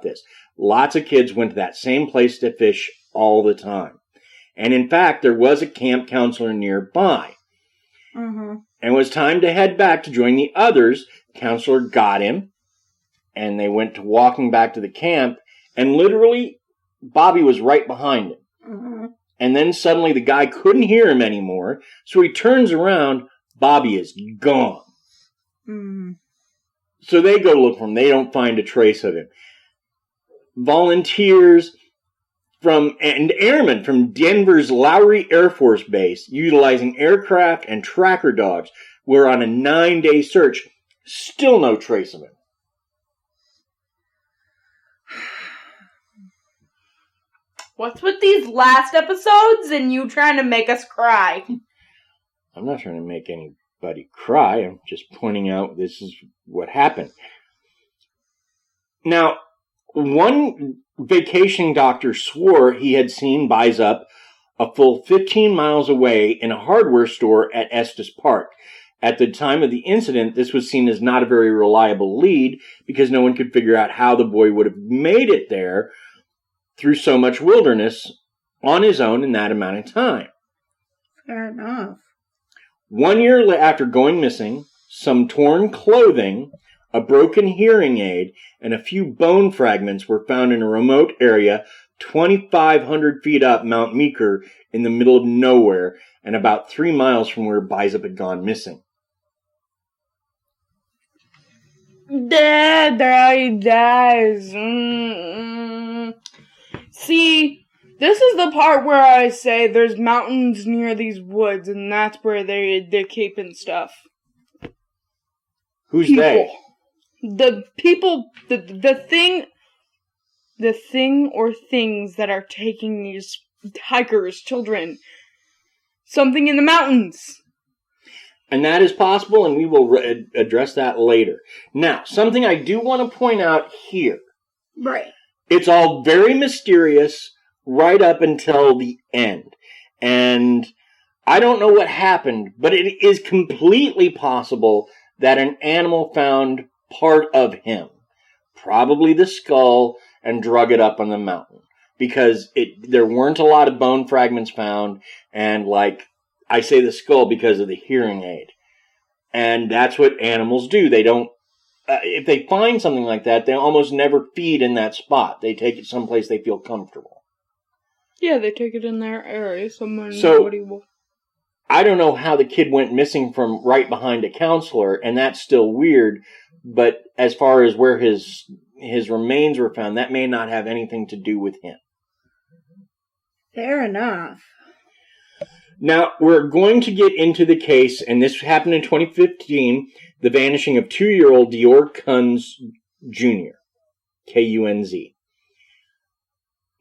this. Lots of kids went to that same place to fish all the time. And in fact, there was a camp counselor nearby. Mm-hmm. And it was time to head back to join the others. The counselor got him, and they went to walking back to the camp, and literally, Bobby was right behind him. Mm-hmm. And then suddenly the guy couldn't hear him anymore, so he turns around, Bobby is gone. Mm-hmm. So they go look for him. They don't find a trace of him. Volunteers and airmen from Denver's Lowry Air Force Base, utilizing aircraft and tracker dogs, were on a 9-day search. Still no trace of him. What's with these last episodes and you trying to make us cry? I'm not trying to make anybody cry. I'm just pointing out this is what happened. Now, one vacationing doctor swore he had seen Bizup a full 15 miles away in a hardware store at Estes Park. At the time of the incident, this was seen as not a very reliable lead because no one could figure out how the boy would have made it there through so much wilderness on his own in that amount of time. Fair enough. 1 year after going missing, some torn clothing, a broken hearing aid, and a few bone fragments were found in a remote area 2,500 feet up Mount Meeker in the middle of nowhere and about 3 miles from where Bizup had gone missing. Dad dies. See, this is the part where I say there's mountains near these woods, and that's where they're keeping stuff. Who's people. they? The people, the thing or things that are taking these hikers, children. Something in the mountains. And that is possible, and we will address that later. Now, something I do want to point out here. Right. It's all very mysterious right up until the end. And I don't know what happened, but it is completely possible that an animal found part of him, probably the skull, and drug it up on the mountain. Because there weren't a lot of bone fragments found, and I say the skull because of the hearing aid. And that's what animals do. They don't, if they find something like that, they almost never feed in that spot. They take it someplace they feel comfortable. Yeah, they take it in their area. I don't know how the kid went missing from right behind a counselor, and that's still weird. But as far as where his remains were found, that may not have anything to do with him. Fair enough. Now, we're going to get into the case, and this happened in 2015, the vanishing of 2-year-old Dior Kunz Jr., K-U-N-Z.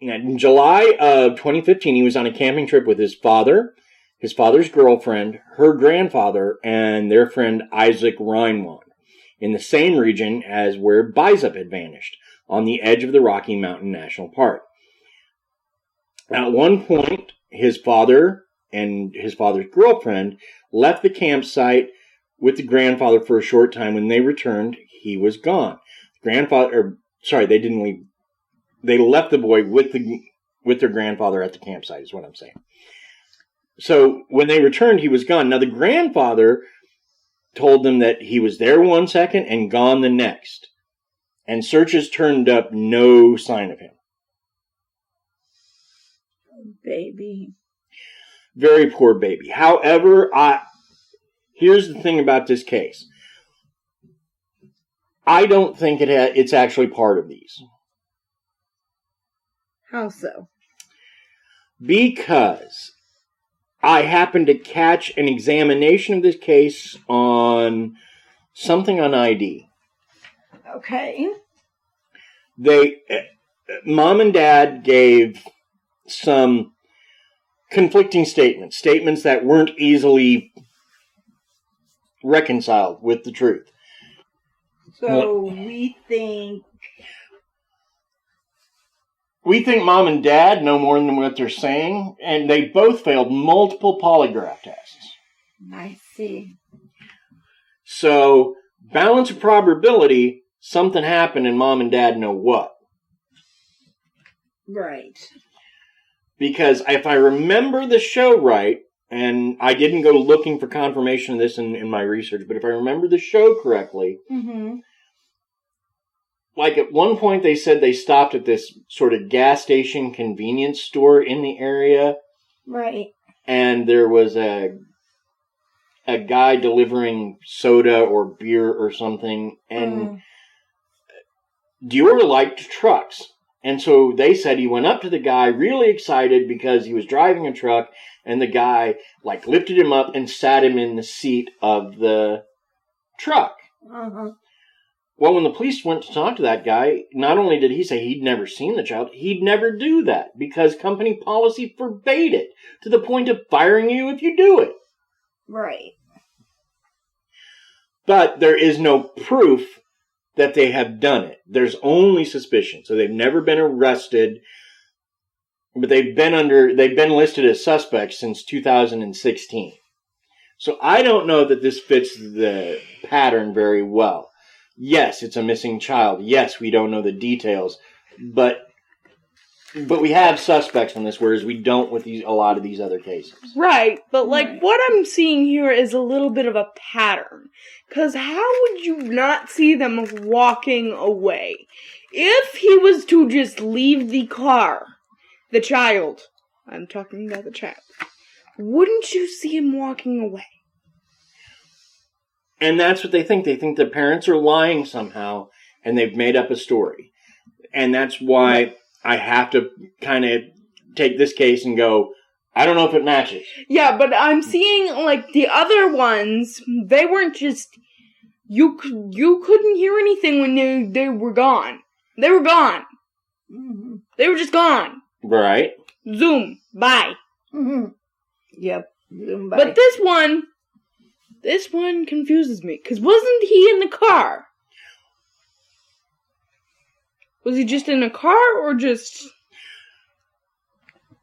Now, in July of 2015, he was on a camping trip with his father, his father's girlfriend, her grandfather, and their friend Isaac Reinwan, in the same region as where Bizup had vanished, on the edge of the Rocky Mountain National Park. At one point, his father and his father's girlfriend left the campsite with the grandfather for a short time. When they returned, he was gone. They didn't leave. They left the boy with their grandfather at the campsite, is what I'm saying. So when they returned, he was gone. Now the grandfather told them that he was there 1 second and gone the next. And searches turned up no sign of him. Baby. Very poor baby. However, here's the thing about this case. I don't think it's actually part of these. How so? Because I happened to catch an examination of this case on something on ID. Okay. Mom and Dad gave some conflicting statements that weren't easily reconciled with the truth. So we think Mom and Dad know more than what they're saying, and they both failed multiple polygraph tests. I see. So, balance of probability, something happened and Mom and Dad know what. Right. Because if I remember the show right, and I didn't go looking for confirmation of this in my research, but if I remember the show correctly, like at one point they said they stopped at this sort of gas station convenience store in the area. Right. And there was a guy delivering soda or beer or something, and Dior liked trucks. And so they said he went up to the guy really excited because he was driving a truck, and the guy like lifted him up and sat him in the seat of the truck. Well, when the police went to talk to that guy, not only did he say he'd never seen the child, he'd never do that because company policy forbade it to the point of firing you if you do it. Right. But there is no proof that they have done it. There's only suspicion. So they've never been arrested, but they've been listed as suspects since 2016. So I don't know that this fits the pattern very well. Yes, it's a missing child. Yes, we don't know the details, but we have suspects on this, whereas we don't with a lot of these other cases. Right, but what I'm seeing here is a little bit of a pattern. Because how would you not see them walking away? If he was to just leave the car, the child, I'm talking about the child, wouldn't you see him walking away? And that's what they think. They think the parents are lying somehow, and they've made up a story. And that's why I have to kind of take this case and go, I don't know if it matches. Yeah, but I'm seeing, the other ones, they weren't just, you couldn't hear anything when they were gone. They were gone. Mm-hmm. They were just gone. Right. Zoom. Bye. Mm-hmm. Yep. Zoom, bye. But this one confuses me, because wasn't he in the car? Was he just in a car, or just...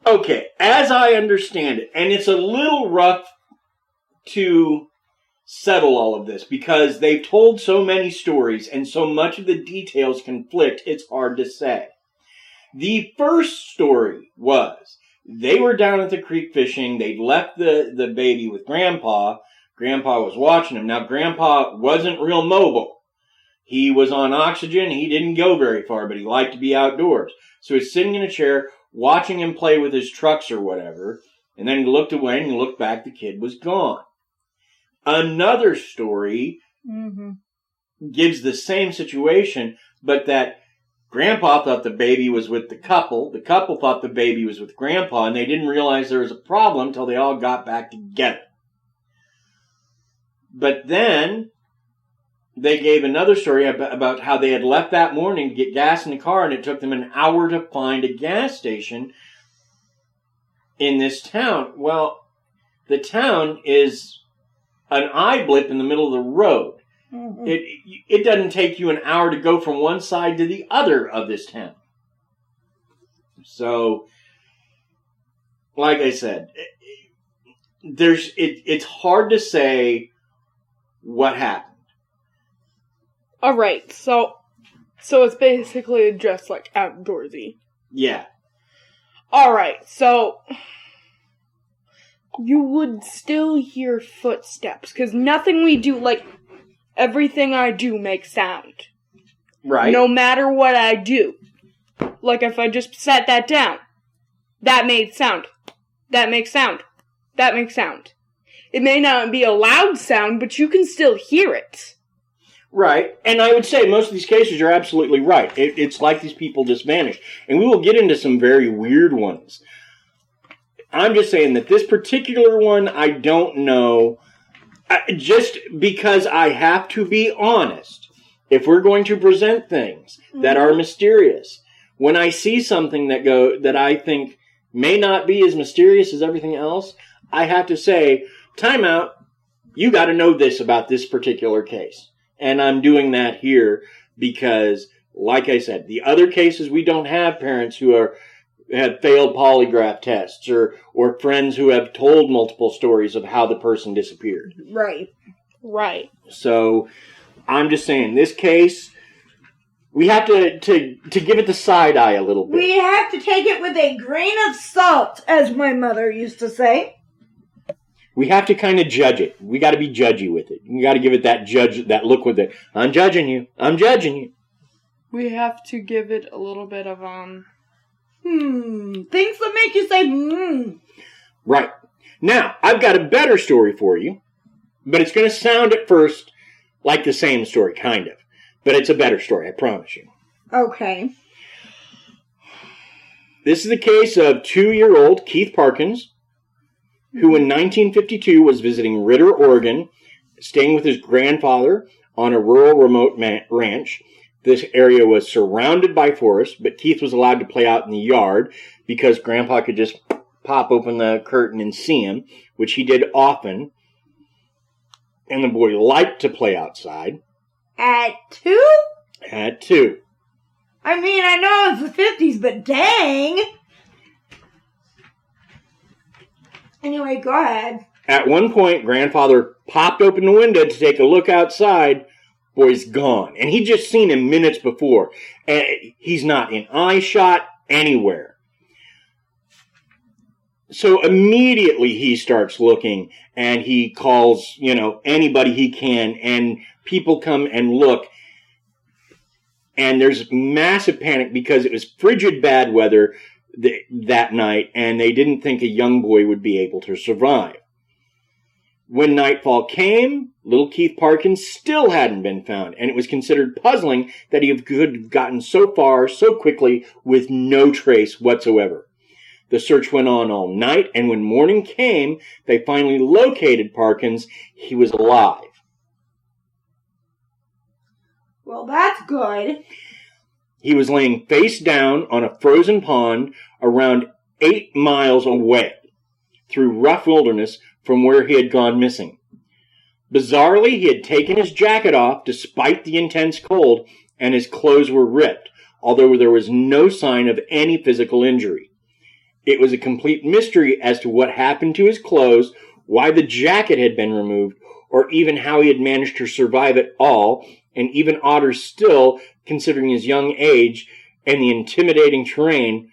Okay, as I understand it, and it's a little rough to settle all of this, because they've told so many stories, and so much of the details conflict, it's hard to say. The first story was, they were down at the creek fishing, they'd left the baby with Grandpa. Grandpa was watching him. Now, Grandpa wasn't real mobile. He was on oxygen. He didn't go very far, but he liked to be outdoors. So he's sitting in a chair, watching him play with his trucks or whatever, and then he looked away and he looked back, the kid was gone. Another story gives the same situation, but that Grandpa thought the baby was with the couple thought the baby was with Grandpa, and they didn't realize there was a problem until they all got back together. But then they gave another story about how they had left that morning to get gas in the car, and it took them an hour to find a gas station in this town. Well, the town is an eye blip in the middle of the road. Mm-hmm. It doesn't take you an hour to go from one side to the other of this town. So, like I said, it's hard to say what happened. All right, so it's basically just outdoorsy. Yeah. All right, so you would still hear footsteps because nothing we do, everything I do makes sound. Right. No matter what I do. Like if I just set that down, that made sound. That makes sound. That makes sound. It may not be a loud sound, but you can still hear it. Right, and I would say most of these cases you're absolutely right. It's like these people just vanished. And we will get into some very weird ones. I'm just saying that this particular one, I don't know. Just because I have to be honest, if we're going to present things that are mysterious, when I see something that I think may not be as mysterious as everything else, I have to say, time out, you got to know this about this particular case. And I'm doing that here because, like I said, the other cases we don't have parents who have failed polygraph tests or friends who have told multiple stories of how the person disappeared. Right. Right. So I'm just saying, this case, We have to give it the side eye a little bit. We have to take it with a grain of salt, as my mother used to say. We have to kind of judge it. We got to be judgy with it. We got to give it that look with it. I'm judging you. I'm judging you. We have to give it a little bit of, things that make you say, Right. Now, I've got a better story for you, but it's going to sound at first like the same story, kind of. But it's a better story, I promise you. Okay. This is the case of 2-year-old Keith Parkins, who in 1952 was visiting Ritter, Oregon, staying with his grandfather on a rural remote ranch. This area was surrounded by forest, but Keith was allowed to play out in the yard because Grandpa could just pop open the curtain and see him, which he did often. And the boy liked to play outside. At 2? At 2. I mean, I know it's the 50s, but dang! Anyway, go ahead. At one point, Grandfather popped open the window to take a look outside. Boy's gone. And he'd just seen him minutes before. And he's not in eye shot anywhere. So immediately he starts looking, and he calls, anybody he can, and people come and look. And there's massive panic because it was frigid bad weather that night, and they didn't think a young boy would be able to survive. When nightfall came, little Keith Parkins still hadn't been found, and it was considered puzzling that he could have gotten so far so quickly with no trace whatsoever. The search went on all night, and when morning came, they finally located Parkins. He was alive. Well, that's good. He was laying face down on a frozen pond around 8 miles away through rough wilderness from where he had gone missing. Bizarrely, he had taken his jacket off despite the intense cold, and his clothes were ripped, although there was no sign of any physical injury. It was a complete mystery as to what happened to his clothes, why the jacket had been removed, or even how he had managed to survive at all, and even odder still, considering his young age and the intimidating terrain,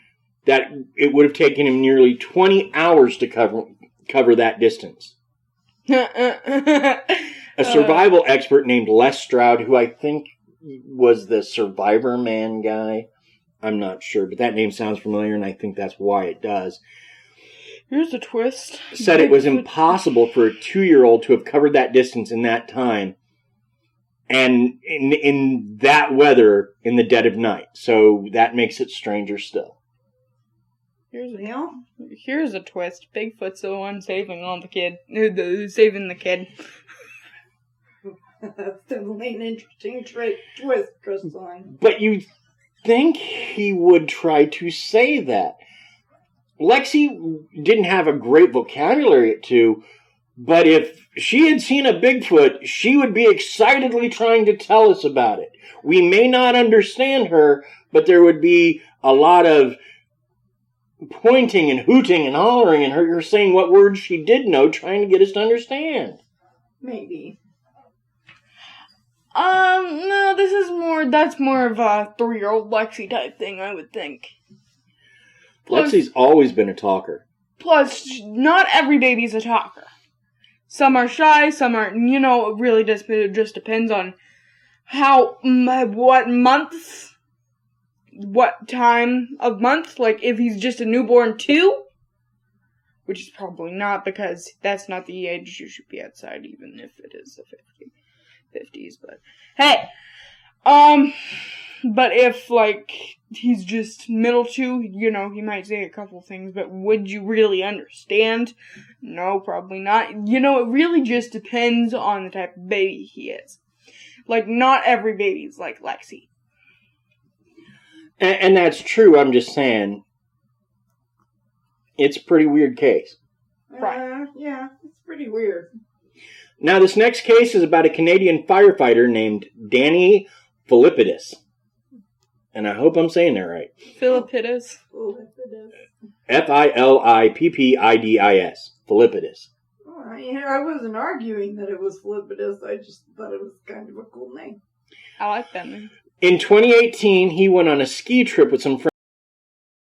that it would have taken him nearly 20 hours to cover that distance. A survival expert named Les Stroud, who I think was the Survivor Man guy, I'm not sure, but that name sounds familiar, and I think that's why it does. Here's a twist. Said it was impossible for a 2-year-old to have covered that distance in that time, and in that weather in the dead of night. So that makes it stranger still. Here's a twist. Bigfoot's the one saving the kid. That's definitely an interesting twist, Krysta. But you'd think he would try to say that. Lexi didn't have a great vocabulary at 2, but if she had seen a Bigfoot, she would be excitedly trying to tell us about it. We may not understand her, but there would be a lot of pointing and hooting and hollering and her saying what words she did know, trying to get us to understand. Maybe. No, that's more of a 3-year-old Lexi type thing, I would think. Plus, Lexi's always been a talker. Plus, not every baby's a talker. Some are shy, some aren't, it really just depends on what months, what time of month, like if he's just a newborn 2, which is probably not, because that's not the age you should be outside, even if it is the 50s, but hey, but if, he's just middle 2, he might say a couple things, but would you really understand? No, probably not. It really just depends on the type of baby he is. Not every baby's like Lexi. And that's true, I'm just saying, it's a pretty weird case. Right. Yeah, it's pretty weird. Now, this next case is about a Canadian firefighter named Danny Paulides. And I hope I'm saying that right. Philippidis. Philippidis. Philippidis. Oh, I wasn't arguing that it was Philippidis. I just thought it was kind of a cool name. I like that name. In 2018, he went on a ski trip with some friends